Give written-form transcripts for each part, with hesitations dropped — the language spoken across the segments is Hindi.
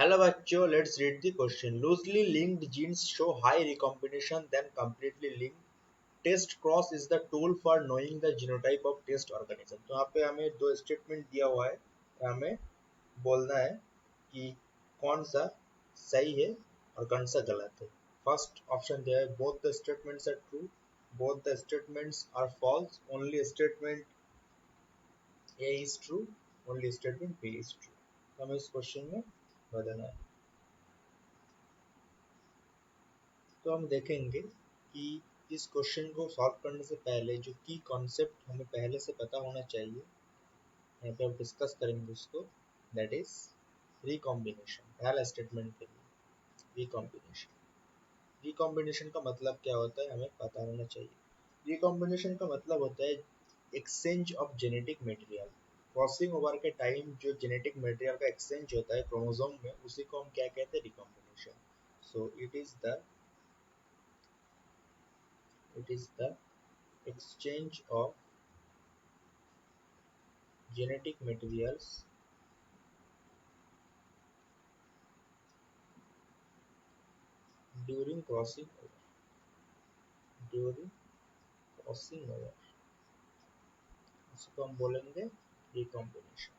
Hello बच्चों, let's read the question. Loosely linked genes show high recombination than completely linked. Test cross is the tool for knowing the genotype of test organism. तो यहाँ पे हमें दो स्टेटमेंट दिया हुआ है, हमें बोलना है कि कौन सा सही है और कौन सा गलत है. फर्स्ट ऑप्शन दिया है, both the statements are true, both the statements are false, only statement A is true, only statement B is true. तो हमें इस क्वेश्चन में बताना है. तो हम देखेंगे कि इस क्वेश्चन को सॉल्व करने से पहले जो की कॉन्सेप्ट हमें पहले से पता होना चाहिए, यहाँ पे हम डिस्कस करेंगे उसको. That is recombination. पहला स्टेटमेंट के लिए रिकॉम्बिनेशन. रिकॉम्बिनेशन का मतलब क्या होता है हमें पता होना चाहिए. रिकॉम्बिनेशन का मतलब होता है exchange of genetic material. Crossing over के टाइम जो जेनेटिक मटेरियल का एक्सचेंज होता है क्रोमोसोम में, उसी को हम क्या कहते हैं, recombination. So it is the exchange of genetic materials during crossing over. during crossing over इसको हम बोलेंगे रिकॉम्बिनेशन.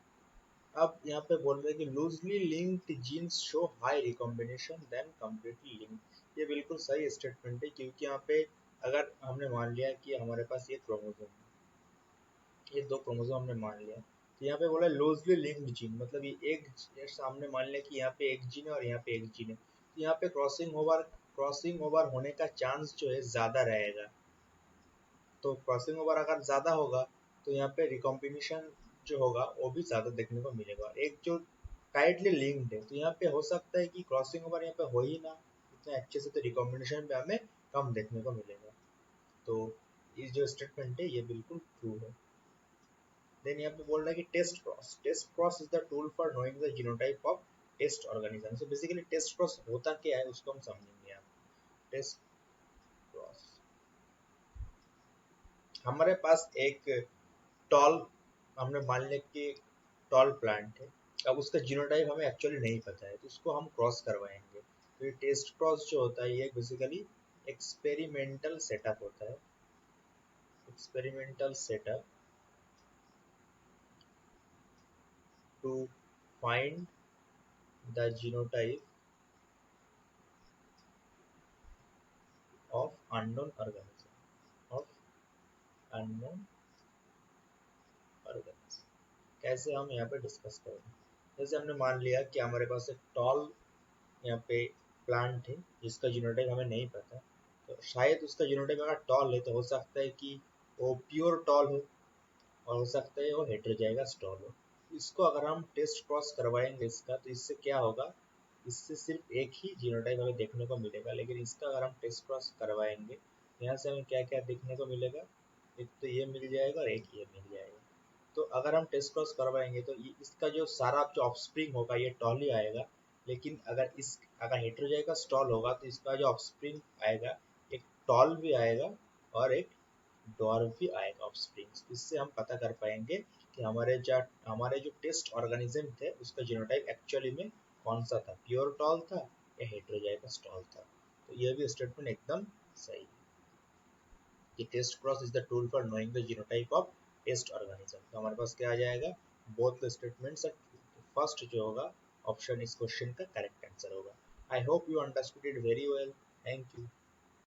अब यहाँ पे बोल रहे हैं कि loosely linked genes show high recombination than completely linked. ये बिल्कुल सही स्टेटमेंट है, क्योंकि यहाँ पे अगर हमने मान लिया कि हमारे पास ये क्रोमोसोम है, ये दो क्रोमोसोम हमने मान लिया, तो यहाँ पे बोला लूजली लिंक्ड जीन, मतलब ये एक सामने मान लिया कि यहाँ पे एक जीन है और यहाँ पे एक जीन है, तो यहाँ पे क्रॉसिंग ओवर होने का चांस जो है ज्यादा रहेगा. तो क्रॉसिंग ओवर अगर ज्यादा होगा तो यहाँ पे रिकॉम्बिनेशन जो होगा वो भी ज्यादा देखने को मिलेगा. एक जो टाइटली लिंक्ड है, तो यहाँ पे हो सकता है कि क्रॉसिंग ओवर यहाँ पे हो ही ना इतना अच्छे से, तो रिकॉम्बिनेशन पे हमें कम देखने को मिलेगा. तो ये जो स्टेटमेंट है ये बिल्कुल ट्रू है. देन यहाँ पे बोल रहा है कि test cross is the tool for knowing the genotype of test organism. So basically test cross होता क्या है उसको हम समझेंगे. यहाँ टेस्ट क्रॉस, हमारे पास एक टॉल, हमने मान लिया कि टॉल प्लांट है. अब उसका जीनोटाइप हमें एक्चुअली नहीं पता है, तो उसको हम क्रॉस करवाएंगे. तो ये टेस्ट क्रॉस जो होता है ये बेसिकली एक्सपेरिमेंटल सेटअप होता है. Experimental setup to find the genotype of unknown organism, of unknown organism. कैसे हम यहाँ पे डिस्कस करेंगे. जैसे हमने मान लिया कि हमारे पास एक टॉल यहाँ पे प्लांट है जिसका जीनोटाइप हमें नहीं पता, तो शायद उसका जीनोटाइप अगर टॉल है तो हो सकता है कि वो प्योर टॉल हो, और हो सकता है वो हेटेरोजाइगस टॉल हो. इसको अगर हम टेस्ट क्रॉस करवाएंगे इसका, तो इससे क्या होगा, इससे सिर्फ एक ही जीनोटाइप हमें देखने को मिलेगा. लेकिन इसका अगर हम टेस्ट क्रॉस करवाएंगे तो यहाँ से हमें क्या क्या देखने को मिलेगा, एक तो ये मिल जाएगा और एक ये मिल जाएगा. तो अगर हम टेस्ट क्रॉस करवाएंगे तो इसका जो सारा जो ऑफस्प्रिंग होगा ये टॉल ही आएगा. लेकिन अगर हेटेरोजाइगस टॉल होगा तो इसका जो ऑफस्प्रिंग आएगा एक टॉल भी आएगा और एक डॉर्फ भी आएगा ऑफस्प्रिंग. इससे हम पता कर पाएंगे कि हमारे जो टेस्ट ऑर्गेनिज्म थे उसका जीनोटाइप एक्चुअली में कौन सा था, प्योर टॉल था या हेटेरोजाइगस टॉल था. तो यह भी स्टेटमेंट एकदम सही है कि test cross is the tool for knowing the genotype of test organism. तो हमारे पास क्या आ जाएगा, both the statements are true. First जो होगा ऑप्शन इस क्वेश्चन का करेक्ट आंसर होगा. I hope you understood it very well. Thank you.